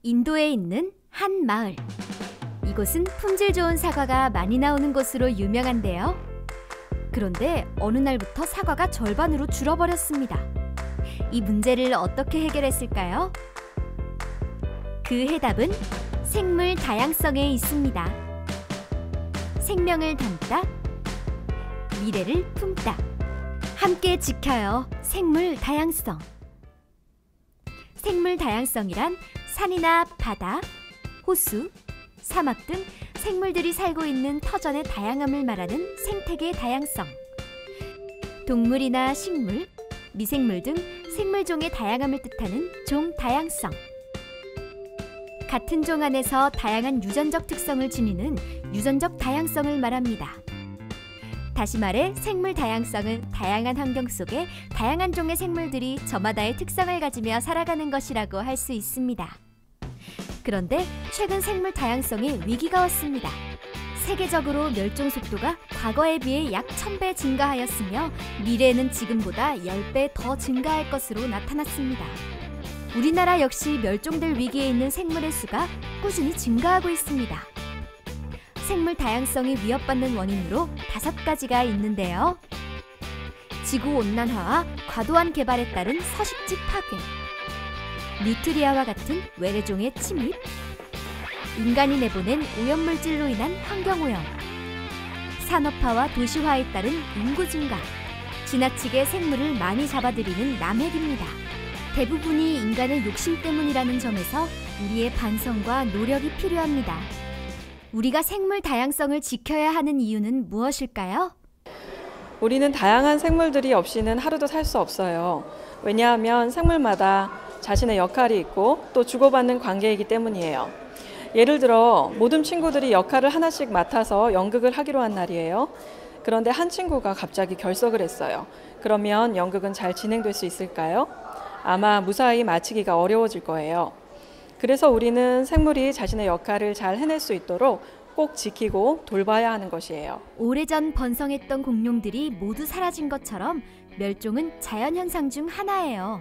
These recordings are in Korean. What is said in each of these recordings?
인도에 있는 한 마을. 이곳은 품질 좋은 사과가 많이 나오는 곳으로 유명한데요. 그런데 어느 날부터 사과가 절반으로 줄어버렸습니다. 이 문제를 어떻게 해결했을까요? 그 해답은 생물 다양성에 있습니다. 생명을 담다, 미래를 품다. 함께 지켜요. 생물 다양성. 생물 다양성이란 산이나 바다, 호수, 사막 등 생물들이 살고 있는 터전의 다양함을 말하는 생태계의 다양성. 동물이나 식물, 미생물 등 생물종의 다양함을 뜻하는 종 다양성. 같은 종 안에서 다양한 유전적 특성을 지니는 유전적 다양성을 말합니다. 다시 말해 생물 다양성은 다양한 환경 속에 다양한 종의 생물들이 저마다의 특성을 가지며 살아가는 것이라고 할 수 있습니다. 그런데 최근 생물 다양성에 위기가 왔습니다. 세계적으로 멸종 속도가 과거에 비해 약 1000배 증가하였으며 미래에는 지금보다 10배 더 증가할 것으로 나타났습니다. 우리나라 역시 멸종될 위기에 있는 생물의 수가 꾸준히 증가하고 있습니다. 생물 다양성이 위협받는 원인으로 5가지가 있는데요. 지구온난화와 과도한 개발에 따른 서식지 파괴, 뉴트리아와 같은 외래종의 침입, 인간이 내보낸 오염물질로 인한 환경오염, 산업화와 도시화에 따른 인구 증가, 지나치게 생물을 많이 잡아들이는 남획입니다. 대부분이 인간의 욕심 때문이라는 점에서 우리의 반성과 노력이 필요합니다. 우리가 생물 다양성을 지켜야 하는 이유는 무엇일까요? 우리는 다양한 생물들이 없이는 하루도 살 수 없어요. 왜냐하면 생물마다 자신의 역할이 있고 또 주고받는 관계이기 때문이에요. 예를 들어 모든 친구들이 역할을 하나씩 맡아서 연극을 하기로 한 날이에요. 그런데 한 친구가 갑자기 결석을 했어요. 그러면 연극은 잘 진행될 수 있을까요? 아마 무사히 마치기가 어려워질 거예요. 그래서 우리는 생물이 자신의 역할을 잘 해낼 수 있도록 꼭 지키고 돌봐야 하는 것이에요. 오래전 번성했던 공룡들이 모두 사라진 것처럼 멸종은 자연현상 중 하나예요.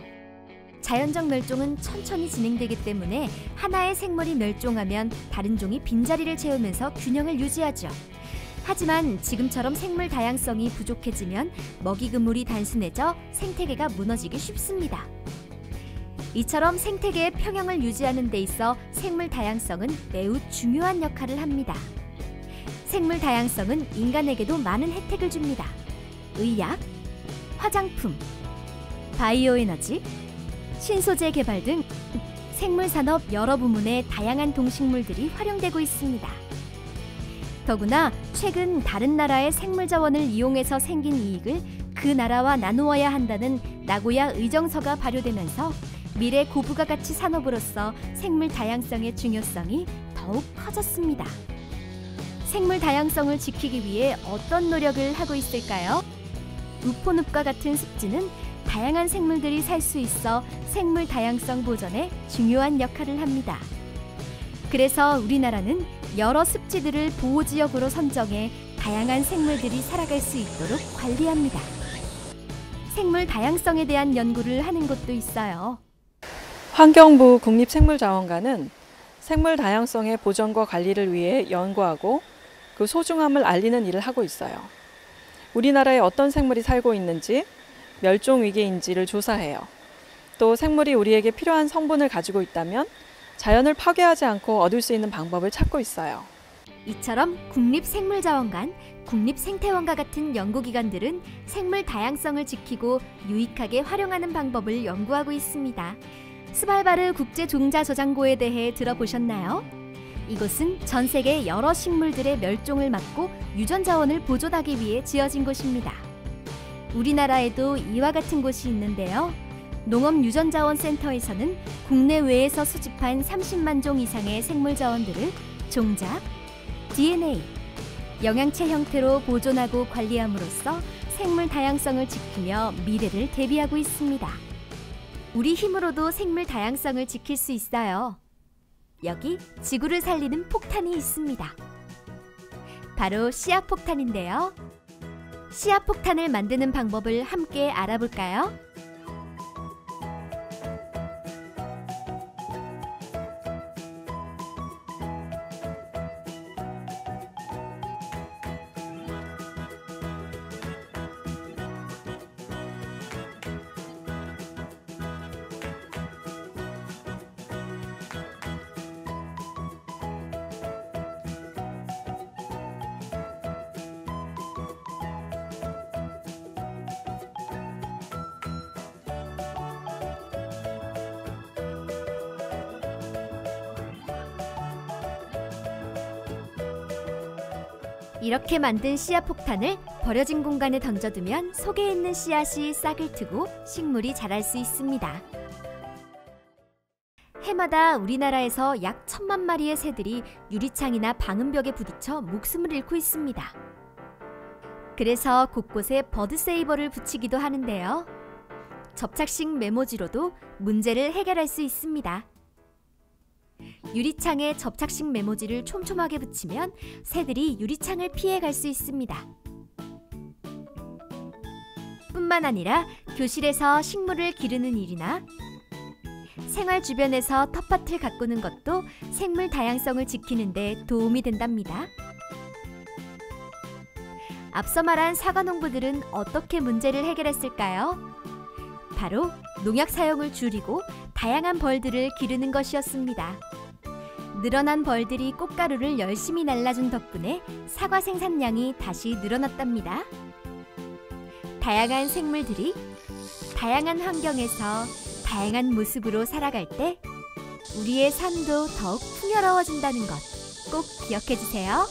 자연적 멸종은 천천히 진행되기 때문에 하나의 생물이 멸종하면 다른 종이 빈자리를 채우면서 균형을 유지하죠. 하지만 지금처럼 생물 다양성이 부족해지면 먹이 그물이 단순해져 생태계가 무너지기 쉽습니다. 이처럼 생태계의 평형을 유지하는 데 있어 생물 다양성은 매우 중요한 역할을 합니다. 생물 다양성은 인간에게도 많은 혜택을 줍니다. 의약, 화장품, 바이오 에너지, 신소재 개발 등 생물 산업 여러 부문에 다양한 동식물들이 활용되고 있습니다. 더구나 최근 다른 나라의 생물 자원을 이용해서 생긴 이익을 그 나라와 나누어야 한다는 나고야 의정서가 발효되면서 미래 고부가 가치 산업으로서 생물 다양성의 중요성이 더욱 커졌습니다. 생물 다양성을 지키기 위해 어떤 노력을 하고 있을까요? 우포늪과 같은 습지는 다양한 생물들이 살 수 있어 생물 다양성 보존에 중요한 역할을 합니다. 그래서 우리나라는 여러 습지들을 보호지역으로 선정해 다양한 생물들이 살아갈 수 있도록 관리합니다. 생물 다양성에 대한 연구를 하는 곳도 있어요. 환경부 국립생물자원관은 생물 다양성의 보존과 관리를 위해 연구하고 그 소중함을 알리는 일을 하고 있어요. 우리나라에 어떤 생물이 살고 있는지, 멸종 위기인지를 조사해요. 또 생물이 우리에게 필요한 성분을 가지고 있다면 자연을 파괴하지 않고 얻을 수 있는 방법을 찾고 있어요. 이처럼 국립생물자원관, 국립생태원과 같은 연구기관들은 생물 다양성을 지키고 유익하게 활용하는 방법을 연구하고 있습니다. 스발바르 국제종자저장고에 대해 들어보셨나요? 이곳은 전 세계 여러 식물들의 멸종을 막고 유전자원을 보존하기 위해 지어진 곳입니다. 우리나라에도 이와 같은 곳이 있는데요. 농업유전자원센터에서는 국내외에서 수집한 30만 종 이상의 생물자원들을 종자, DNA, 영양체 형태로 보존하고 관리함으로써 생물 다양성을 지키며 미래를 대비하고 있습니다. 우리 힘으로도 생물 다양성을 지킬 수 있어요. 여기 지구를 살리는 폭탄이 있습니다. 바로 씨앗폭탄인데요. 씨앗폭탄을 만드는 방법을 함께 알아볼까요? 이렇게 만든 씨앗 폭탄을 버려진 공간에 던져두면 속에 있는 씨앗이 싹을 트고 식물이 자랄 수 있습니다. 해마다 우리나라에서 약 1,000만 마리의 새들이 유리창이나 방음벽에 부딪혀 목숨을 잃고 있습니다. 그래서 곳곳에 버드세이버를 붙이기도 하는데요. 접착식 메모지로도 문제를 해결할 수 있습니다. 유리창에 접착식 메모지를 촘촘하게 붙이면 새들이 유리창을 피해갈 수 있습니다. 뿐만 아니라 교실에서 식물을 기르는 일이나 생활 주변에서 텃밭을 가꾸는 것도 생물 다양성을 지키는 데 도움이 된답니다. 앞서 말한 사과농부들은 어떻게 문제를 해결했을까요? 바로 농약 사용을 줄이고 다양한 벌들을 기르는 것이었습니다. 늘어난 벌들이 꽃가루를 열심히 날라준 덕분에 사과 생산량이 다시 늘어났답니다. 다양한 생물들이 다양한 환경에서 다양한 모습으로 살아갈 때 우리의 삶도 더욱 풍요로워진다는 것 꼭 기억해 주세요.